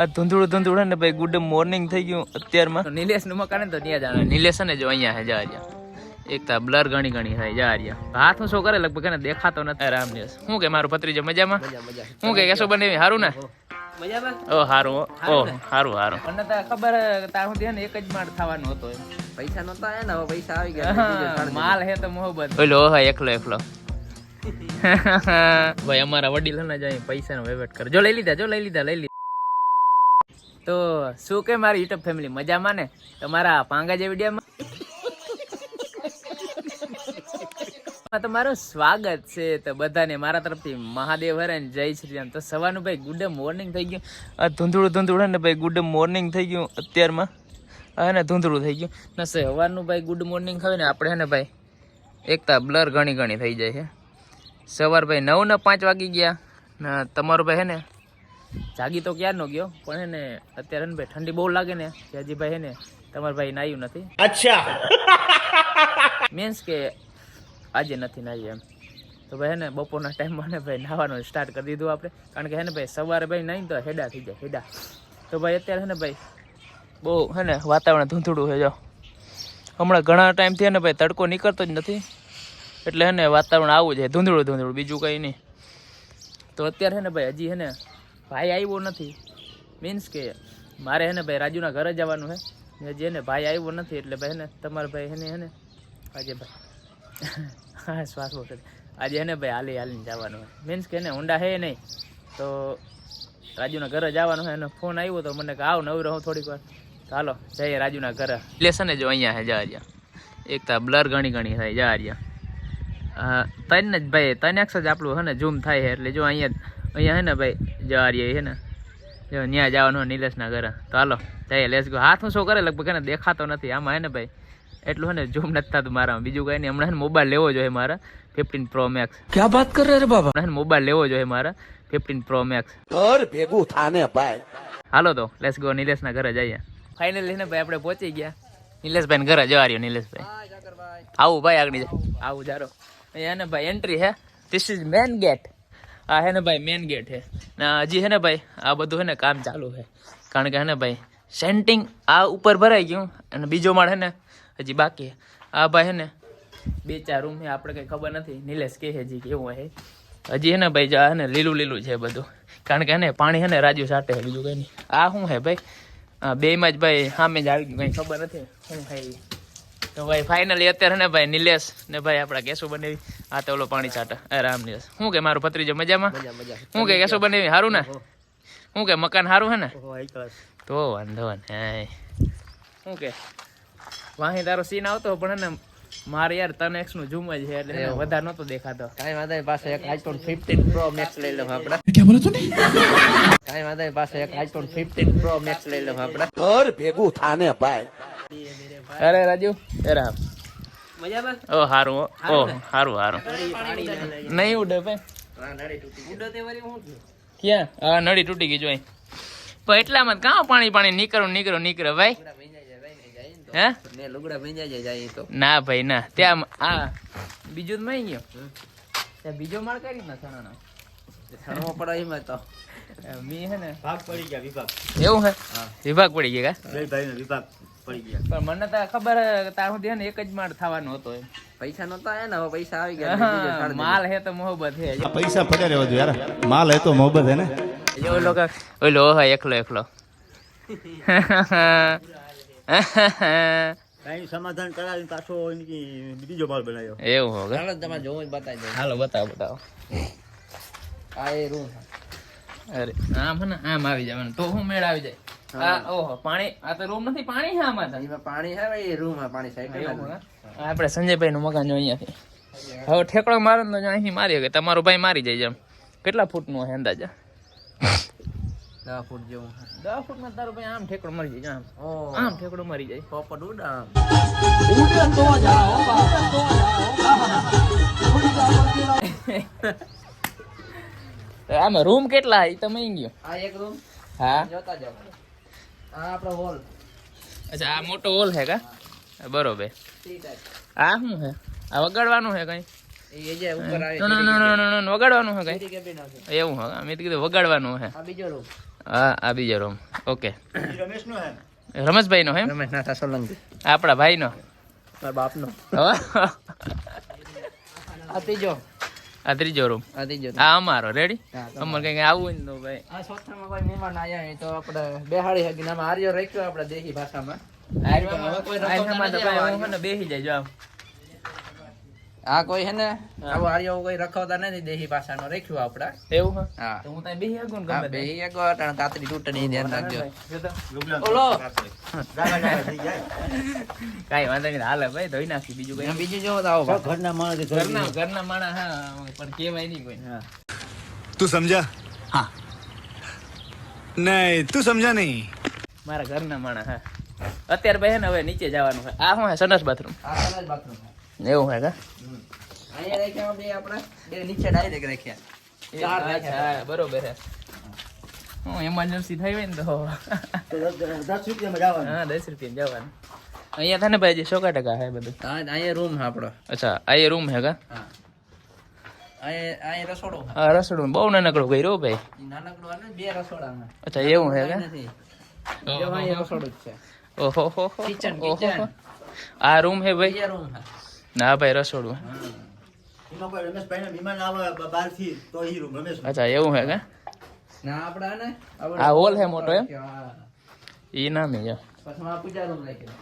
આ ધૂંધળું ધૂંધળું ને ભાઈ ગુડ મોર્નિંગ થઈ ગયું અત્યારમાં. નિલેશ નું મકાન તો ત્યાં જાણે નિલેશ ને જો અહીંયા હે જા એક તા બ્લર ઘણી ઘણી થાય જા હાથ શું કરે લગભગ એને દેખાતો નથી. રામ નિલેશ શું કે મારું ભત્રીજો મજામાં? શું કે કેસો બનેવી હારું ને? મજામાં. ઓ હારું ઓ હારું હારું. મને તો ખબર તાર સુધી ને એક જ માળ થવાનો હતો એમ. પૈસા નતા આયા ને હવે પૈસા આવી ગયા. માલ હે તો મોહબ્બત. ઓલો હા એકલો એકલો ભાઈ અમારા વડીલ ને જાય પૈસા નો વહીવટ કરે. જો લઈ લીધા તો શું કે મારી યુટ્યુબ ફેમિલી મજામાં ને? તમારા પાંગા જે વિડીયોમાં તમારું સ્વાગત છે. તો બધાને મારા તરફથી મહાદેવ હરે જય શ્રી રામ. તો સવારનું ભાઈ ગુડ મોર્નિંગ થઈ ગયું. આ ધૂંધળું ને ભાઈ ગુડ મોર્નિંગ થઈ ગયું અત્યારમાં. હા ને ધૂંધળું થઈ ગયું ને સવારનું ભાઈ ગુડ મોર્નિંગ ખાવે ને આપણે હે ને ભાઈ એકતા બ્લર ઘણી થઈ જાય છે. સવાર ભાઈ 9 ને 5 વાગી ગયા ને તમારું ભાઈ હે ને જાગી તો ક્યારનો ગયો પણ હે ને અત્યારે ને ભાઈ ઠંડી બહુ લાગે ને કે હજી ભાઈ હે ને તમારું ભાઈ નાયું નથી. અચ્છા મીન્સ કે આજે નથી નાયું એમ. તો ભાઈ હે ને બપોરના ટાઈમમાં ને ભાઈ નાવાનું સ્ટાર્ટ કરી દીધું આપણે. કારણ કે હે ને ભાઈ સવારે ભાઈ નાઈ તો હેડા થઈ જાય હેડા. તો ભાઈ અત્યારે હે ને ભાઈ બહુ હે ને વાતાવરણ ધૂંધળું છે. જો હમણાં ઘણા ટાઈમથી હે ને ભાઈ તડકો નીકળતો જ નથી એટલે હે ને વાતાવરણ આવું છે ધૂંધળું બીજું કંઈ નહીં. તો અત્યારે હે ને ભાઈ હજી હે ને ભાઈ આવ્યો નથી. મીન્સ કે મારે હે ને ભાઈ રાજુના ઘરે જવાનું છે હજી હે ને ભાઈ આવ્યો નથી એટલે ભાઈ હે ને તમારા ભાઈ હે ને આજે ભાઈ હા શ્વાસ વખત આજે હે ને ભાઈ હાલીને જવાનું હોય. મીન્સ કે ને ઊંડા હે નહીં તો રાજુના ઘરે જવાનું હોય અને ફોન આવ્યો તો મને કે આવ નવરો હું થોડીક વાર. ચાલો જઈએ રાજુના ઘરે. લેસન જો અહીંયા હે જા એકતા બ્લર ઘણી થાય જા તને જ ભાઈ તને જ આપણું હે ને ઝૂમ થાય છે એટલે જો અહીંયા હે ને ભાઈ જવા રહીએ હે ને જો ત્યાં જવાનું હોય નિલેશના ઘરે. તો હાલો જઈએ લેસ ગો. હાથ હું શું કરે લગભગ એને દેખાતો નથી આમાં હે ને ભાઈ એટલું હે ને ઝૂમ નથી થતું મારા. બીજું કંઈ નહીં. હમણાં મોબાઈલ લેવો જોઈએ મારા 15 Pro Max. ક્યાં વાત કર રહે બાબા? હમણાં મોબાઈલ લેવો જોઈએ મારા 15 Pro Max. ઘર ભેગું થાને ભાઈ. હાલો તો લેસ ગો નિલેશના ઘરે જઈએ. ફાઇનલી ને ભાઈ આપણે પહોંચી ગયા નિલેશભાઈ ઘરે. જવા રહ્યો નિલેશભાઈ. આવું ભાઈ આગળ જાય આવું જારો. અહીંયા ને ભાઈ એન્ટ્રી હે. This is main gate. આ હે ને ભાઈ મેન ગેટ હે ને હજી હે ને ભાઈ આ બધું હે ને કામ ચાલુ છે. કારણ કે હે ને ભાઈ સેન્ટિંગ આ ઉપર ભરાઈ ગયું અને બીજો માળ હે ને હજી બાકી. આ ભાઈ હે ને 2-4 રૂમ છે આપણે કંઈ ખબર નથી. નિલેશ કે હજી કેવું હે હજી હે ને ભાઈ હે ને લીલું છે બધું. કારણ કે હે ને પાણી હે ને રાજુ સાટે છે બીજું કંઈ નહીં. આ શું હે ભાઈ બેમાં જ ભાઈ સામે જ આવી ગયું કંઈ ખબર નથી શું થાય. તો ભાઈ ફાઇનલી અત્યારે ને ભાઈ નિલેશ ને ભાઈ આપણા કેસો બનેવી આ તો ઓલો પાણી છાટા. રામ નિલેશ શું કે મારું ભત્રીજો મજામાં? શું કે કેસો બનેવી સારું ને? શું કે મકાન સારું હે ને? તો વાંધો ને શું કે વાહી તારો સીન આવતો પણ હે ને મારે યાર 3x નું ઝૂમ જ છે એટલે વધારે નતો દેખાતો. કાંઈ વાંધો પાસે એક iPhone 15 Pro Max લઈ લઉં આપણે. ક્યાં બોલો તું? કાંઈ વાંધો પાસે એક iPhone 15 Pro Max લઈ લઉં આપણે. ઘર ભેગું થાને ભાઈ. અરે રાજુ રામ મજામાં? ઓ હારું ઓ હારું નહીં ઉડે ભાઈ. ક્યાં? હા નળી તૂટી ગઈ જોઈ પણ એટલામાં કાં પાણી નીકળો ભાઈ. હે લુગડા ભીંજાઈ જાય તો ના ભાઈ ના. ત્યાં આ બીજું મઈ ગયો ત્યાં બીજો માળ કરી ના સણાનો સણવો પડે એમાં તો મી હે ને ભાગ પડી ગયા વિભાગ. એવું હે વિભાગ પડી ગયા કા બે ભાઈ નો વિભાગ પડી ગયા. પણ મને તો ખબર તાર સુધી હે ને એક જ માળ થવાનો હતો એમ. પૈસા નતા હે ને હવે પૈસા આવી ગયા. માલ હે તો મોહબ્બત હે. પૈસા પડ્યા રહેવા દો યાર. માલ હે તો મોહબ્બત હે ને. ઓલો હા એકલો કઈ સમાધાન કરાવીને પાછો બીજો માલ બનાવ્યો. એવું હો તમારે જોવું જ બતાવી દો. હાલો બતાવો આ એ રૂમ. અરે આમ હે ને આમ આવી જવાનું તો હું મેળ આવી જાય. આ ઓહો પાણી આ તો રૂમ નથી પાણી છે આમાં તો. એમાં પાણી હે ભાઈ રૂમ માં પાણી સાઈકલ. આપણે સંજયભાઈ નું મકાન જો અહીંયાથી હવે ઠેકડો મારો તો અહીંથી મારી કે તમારો ભાઈ મારી જાય જેમ. કેટલા ફૂટ નું અંદાજા? 10 ફૂટ જેવું. 10 ફૂટમાં તારો ભાઈ આમ ઠેકડો મરી જાય. આમ ઠેકડો મરી જાય. પોપટ ઉડા આમાં રૂમ કેટલા એ તમે ગયો? આ એક રૂમ. હા જોતા જાવ. આ આપણો હોલ. અચ્છા આ મોટો હોલ છે કા? બરોબર. આ શું છે? આ વગાડવાનું છે કઈ? એ જે ઉપર આવે. વગાડવાનું છે કઈ? એવું હા મેં કીધું વગાડવાનું છે. આ બીજો રૂમ. હા આ બીજો રૂમ ઓકે ઈ રમેશનો હે રમેશભાઈ નો એમ રમેશ નાથા સોલંકી આપણા ભાઈ નો મારા બાપનો આ ત્રીજો આ ત્રીજો રૂમ આ ત્રીજો આ અમારો રેડી હા, અમારે કઈ આવું હોય ને તો ભાઈ આ ચોથામાં કોઈ મહેમાન આયા હોય તો આપણે બેહાડી હગીને આમાં આર્યો રાખ્યો આપણે દેશી ભાષામાં આમાં તો ભાઈ હું ને બેસી જાય જો આમ આ કોઈ હે ને આવો આર્યો કોઈ રખવતા નથી દેશી ભાષાનો રાખ્યો આપડા એવું હા હા તો હું ત્યાં બેસી શકું ને હા ગમે બે તે. એક અટાણ કાતરી તૂટે નહીં ધ્યાન રાખજો જો તો. લુગડા ઓલો. જાગા થઈ જાય કાંઈ વાંધો નહીં હાલે ભાઈ ધોઈ નાખી બીજું કઈ બીજું જો તો આવો સૌ ઘરના માણસ ઘરના માણસ હા પણ કહેવાય નહીં કોઈ હા तू समझा हाँ नहीं तू समझा नहीं મારા ઘરના માણસ હા અત્યારે ભાઈ હે ને હવે નીચે જવાનું છે આ શું હે સંડાસ બાથરૂમ આ સારા જ બાથરૂમ છે એવું હે કા અહીંયા રાખ્યા બે આપણા બે નીચે ડાયરેક્ટ રાખ્યા ચાર રાખ્યા હા બરોબર હે હું એમરજન્સી થઈ હોય ને તો તો 10 રૂપિયામાં જવાનું હા 10 રૂપિયા જવાનું અહીંયા થાય ને ભાઈ 100% હે બધું હા અહીંયા રૂમ છે આપણો અચ્છા આ એ રૂમ હે કા હા અહીંયા રસોડો છે હા રસોડું બહુ નાનકડું કર્યું ભાઈ ઈ નાનકડું આ ને બે રસોડા છે અચ્છા એવું હે કા નથી જો અહીંયા રસોડું જ છે ઓહો હો હો કિચન ઓહો કિચન હો. આ રૂમ હે ભાઈ બીજા રૂમ છે ના ભાઈ રસોડું એમાં કોઈ રમેશભાઈના મહેમાન આવે બહારથી તો ઈ રૂમ રમેશ અચ્છા એવું હે કા ના આપડા ને આ હોલ હે મોટો એમ હા ઈ નામે જો પછી આ પૂજા રૂમ રાખ્યો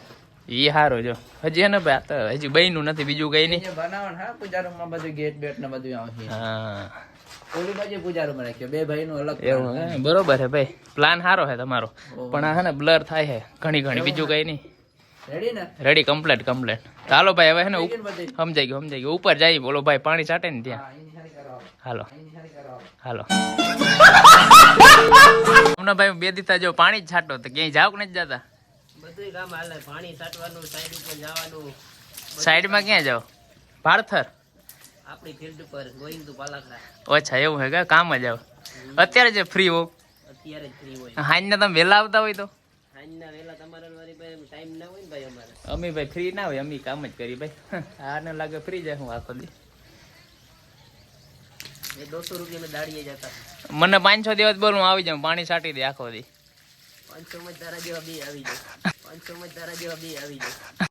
ઈ હારો જો હજી હે ને ભાઈ આ તો હજી બન્યું નથી બીજું કઈ નહીં જે બનાવવાનું હા પૂજા રૂમ માં બધું ગેટ બેટ ને બધું આવશે હા ઓલી બાજુ પૂજા રૂમ રાખ્યો બે ભાઈ નું અલગ એવું હે બરોબર હે ભાઈ પ્લાન સારો હે તમારો પણ આ હે ને બ્લર થાય હે ઘણી બીજું કઈ નહીં રેડી ને રેડી કમ્પ્લેટ ચાલો ભાઈ હવે હે ને બધી સમજાઈ ગયું ઉપર જઈએ બોલો ભાઈ પાણી છાટે ને ત્યાં હા એની હારી કરાવો હાલો એની હારી કરાવો હાલો હમણાં ભાઈ બે દીધા જો પાણી જ છાટો તો ક્યાંય જાવ કે નથી જતા બધું કામ હાલે પાણી છાંટવાનું સાઈડ ઉપર જવાનું સાઈડમાં ક્યાં જાવ ભારથર આપણી ફિલ્ડ ઉપર ગોઈંગ ટુ પાલાખરા અચ્છા એવું હે કા કામ જ આવ અત્યારે જે ફ્રી હો અત્યારે જ ફ્રી હોય હાંજના તમે વહેલા આવતા હોય તો સાંજના વેલા તમારા વાળી ભાઈ ટાઈમ ના હોય ને ભાઈ અમારે અમે ભાઈ ફ્રી ના હોય અમે કામ જ કરી ભાઈ આને લાગે ફ્રી જાય હું આખો દી એ 200 રૂપિયા મેં દાડીએ જતા મને 5-6 દિવસ બોલ હું આવી જાઉં પાણી છાંટી દે આખો દી 500 માં તારા જેવા બે આવી જાય 500 માં તારા જેવા બે આવી જાય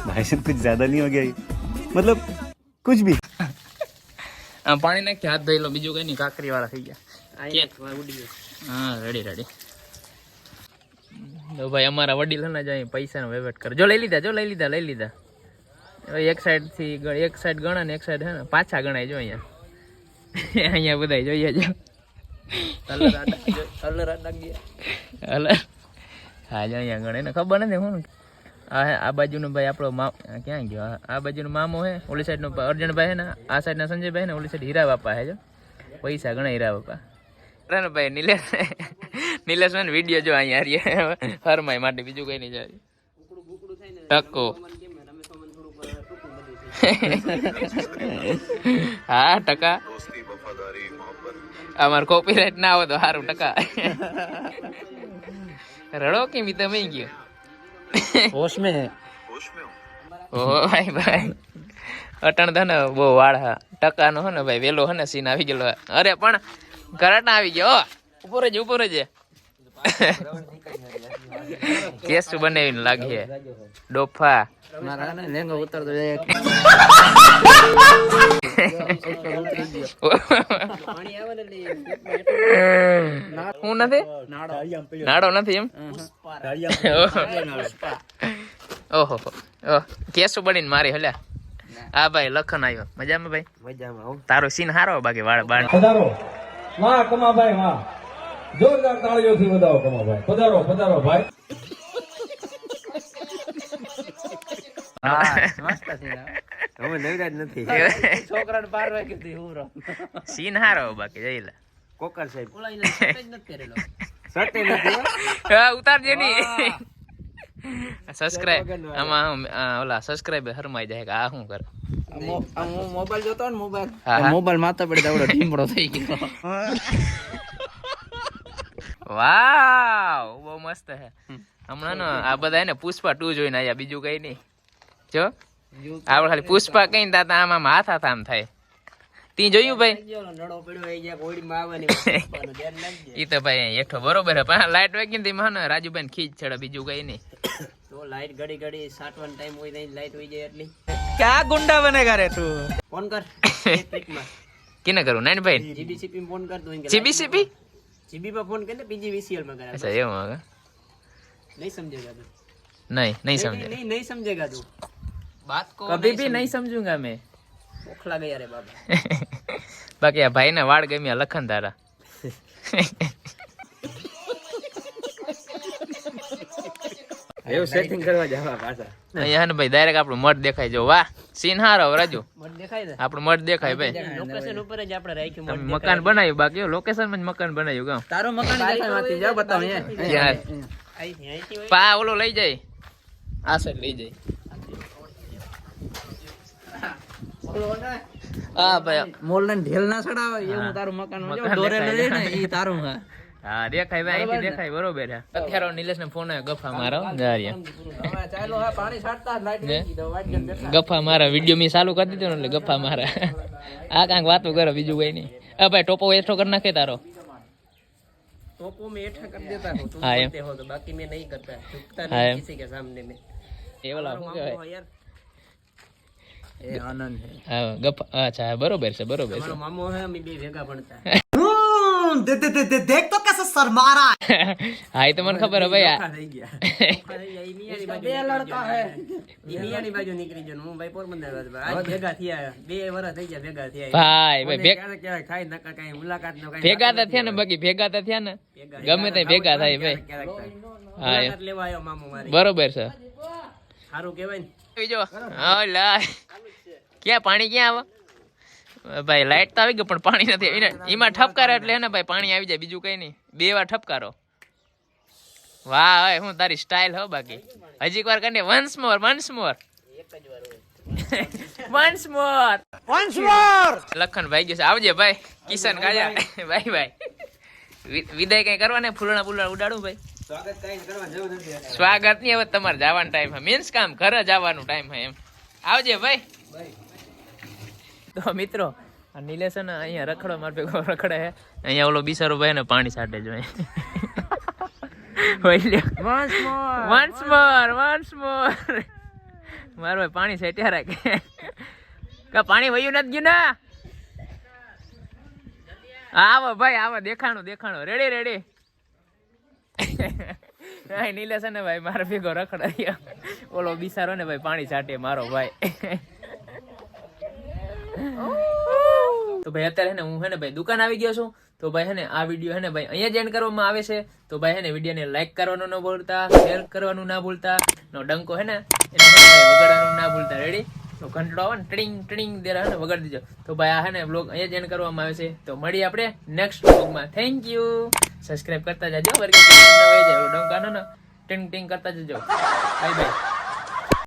भाई साहब कुछ ज्यादा नहीं हो गया ये? मतलब कुछ भी પાણી નાખી હાથ ધોઈ લો બીજું કઈ નહીં કાકરી વાળા થઈ ગયા અહીંયા ઉડી ગયો હા રેડી તો ભાઈ અમારા વડીલ ને જાય પૈસાનો વહીવટ કરે જો લઈ લીધા હવે એક સાઈડ ગણે ને એક સાઈડ હે ને પાછા ગણાય જો અહીંયા બધા જોઈએ જો કલર અડાગી હલે હા જો અહીંયા ગણે ને ખબર નથી હું આ બાજુનો ભાઈ આપણો ક્યાં ગયો આ બાજુનો મામો હે ઓલી સાઈડનો અર્જણભાઈ હે ને આ સાઈડના સંજયભાઈ ને ઓલી સાઈડ હીરા બાપા હે જો પૈસા ગણા હીરા બાપા ને ભાઈ નિલેશ ને વિડીયો જો અહીંયા હરમાઈ માટે બીજું કઈ નહીં જાય ટકો હા ટકા અમારે કોપીરાઈટ ના આવે તો સારું ટકા રડો કે મી તમે ગયો હોશ મે ઓ ભાઈ અટણ થને બહુ વાળ હા ટકા નો હે ને ભાઈ વેલો હે ને સીન આવી ગયેલો અરે પણ કરાટા આવી ગયો ઉપર જ કેસ બનાવીને લાગે ડોફા મારા ને લેંગો ઉતરતો પાણી આવે ને હું નથી નાડો નથી એમ ઓહો કેસુ બનીને મારી હલ્યા આ ભાઈ લખન આવ્યો મજામાં ભાઈ મજામાં તારો સીન હારો બાકી વાળ બાળ પધારો વાહ કમાભાઈ વાહ જોરદાર તાળીઓથી વધાવો કમાભાઈ પધારો ભાઈ અમે નવરાજ નથી છોકરાને 12 વાગે થી ઉરો સીન હારો બાકી જઈ લે કોકર સાહેબ ઓલા સટ જ નથી કરેલો સટ નથી હા ઉતારજે ની સબસ્ક્રાઇબ આમાં ઓલા સબસ્ક્રાઇબર હરમાઈ જાય કે આ શું કરે હું મોબાઈલ જોતો ને મોબાઈલ હા. મોબાઈલ માથે પડે આવડો ઢીમડો થઈ ગયો વાવ બહુ મસ્ત હે હમણાં ને આ બધા ને પુષ્પા 2 જોઈને આયા બીજું કઈ નહીં જો આપણે ખાલી પુષ્પા કઈ દાતા આમ હાથ આમ થાય તી જોયું ભાઈ નડો પડ્યો એ જ્યાં કોઈડીમાં આવવાની ધ્યાન રાખજે. ઈ તો ભાઈ હેઠો બરોબર હે પણ લાઈટ વાગી ને તેમાં ને રાજુભાઈ ને ખીચ ચડે બીજું કઈ નહીં. તો લાઈટ ઘડી ઘડી સાટવાનો ટાઈમ હોય નહીં લાઈટ હોય જાય એટલી. क्या गुंडा बनेगा रे तू ફોન કર ટ્રિકમાં કેને કરું નાની ભાઈ જીબીસીપી ફોન કર તો સીબીસીપી જીબી પર ફોન કરીને પીજીવીસીએલ માં કરા. અચ્છા એવું હવે નહીં સમજેગા તું. नहीं समझे नहीं समझेगा तू. बात को कभी भी नहीं समझूंगा मैं. ઓખલા ગયા રે બાબા. બાકી આ ભાઈ ના વાળ ગમ્યા લખન તારા. એવું સેટિંગ કરવા જાવા પાછા. અહીંયા ને ભાઈ ડાયરેક્ટ આપણું મઠ દેખાય જો વાહ સીન હારો રાજુ મત દેખાય ને આપણું મઠ દેખાય ભાઈ. લોકેશન ઉપર જ આપણે રાખ્યું તમે મત મકાન બનાવ્યું બાકી લોકેશન માં જ મકાન બનાવ્યું ગામ તારો મકાન દેખાય માંથી જાવ બતાવ યાર અહીંથી હોય. પા ઓલો લઈ જાય આ સાઈડ લઈ જાય હા ભાઈ મોલ ને ઢેલ ના ચડાવે એવું તારું મકાન જો મકાન દોરે દેખાય. લઈ ને ઈ તારું હા. હા દેખાય ભાઈ અહીંથી દેખાય બરોબર છે. અત્યારે નિલેશ ને ફોન આવ્યો ગફા મારો જારિયા હવે ચાલો હા પાણી છાંટતા લાઈટ હે? ગઈ દો વાટ ગન બેઠા. ગફા મારા વિડીયો મેં ચાલુ કરી દીધો ને એટલે ગફા મારા આ કાંઈક વાતો કરો બીજું કઈ નહીં. ભાઈ ટોપો એઠો કરી નાખે તારો टोपो में ऐठा कर देता हूँ तुम हाँ, करते हो तो बाकी मैं नहीं करता झुकता हाँ, नहीं किसी के सामने में એ ઓલા શું કહેવાય मामो यार ए आनंद है હા ગફા અચ્છા બરોબર છે બરોબર છે हमारा मामो है हम भी भेगा बनता है देख तो कैसे शर्मा रहा है હા એ તો મને ખબર હે ભાઈ धोखा नहीं गया धोखा नहीं गया मियाँ बाजू लड़का है मियाँ ની બાજુ નીકળી જો હું ભાઈ પોરબંદર હતો આજ ભેગા થયા 2 વર્ષ થઈ ગયા ભેગા થયા ભાઈ ભાઈ ક્યારે ક્યારે ખાઈ નકા કઈ મુલાકાત નો કઈ ભેગા તો થયા ને બાકી ભેગા તો થયા ને ગમે તે ભેગા થાય ભાઈ હા મુલાકાત લેવા આવ્યો મામો મારી બરોબર છે સારું કહેવાય ને બીજો હા લા ક્યાં પાણી ક્યાં આવે ભાઈ લાઈટ તો આવી ગઈ પણ પાણી નથી એમાં ઠપકારો એટલે હે ને ભાઈ પાણી આવી જાય બીજું કઈ નહીં 2 વાર ઠપકારો વાહ હવે હું તારી સ્ટાઇલ હો બાકી હજી એક વાર કરીને વન્સ મોર વન્સ મોર લખન ભાઈ ગયો છે આવજે ભાઈ કિશન કાજા ભાઈ ભાઈ વિદાય કઈ કરવા ને ફૂલણા ફૂલણા ઉડાડું ભાઈ સ્વાગત નહીં હવે તમારે જવાનો ટાઈમ હે મીન્સ કામ ઘરે જવાનું ટાઈમ હે એમ આવજે ભાઈ તો મિત્રો આ નિલેશ ને અહીંયા રખડો માર ભેગો રખડે હે અહીંયા ઓલો બિસારો ભાઈ ને પાણી છાંટે જો વન્સ મોર મારો ભાઈ પાણી છાંટ્યા રાખે કા પાણી વયું નથી ગયું ના આવો ભાઈ આવો દેખાણું રેડી નિલેશ ને ભાઈ મારો ભેગો રખડાય ઓલો બિસારો ને ભાઈ પાણી છાંટે મારો ભાઈ તો ભાઈ અત્યારે હે ને હું હે ને ભાઈ દુકાન આવી ગયો છું તો ભાઈ હે ને આ વિડીયો હે ને ભાઈ અહીંયા જ એન્ડ કરવામાં આવે છે તો ભાઈ હે ને વિડીયોને લાઈક કરવાનું ન ભૂલતા શેર કરવાનું ના ભૂલતા નો ડંકો હે ને એને વગાડવાનું ના ભૂલતા રેડી તો ઘંટડો આવે ને ટ્રિંગ ટ્રિંગ દેરા હે ને વગાડી દેજો તો ભાઈ આ હે ને બ્લોગ અહીંયા જ એન્ડ કરવામાં આવે છે તો મળીએ આપણે નેક્સ્ટ બ્લોગમાં થેન્ક યુ સબસ્ક્રાઇબ કરતા જાજો વર્ગ ન હોય જાય ડંકાનો ને ટિંગ ટિંગ કરતા જજો બાય બાય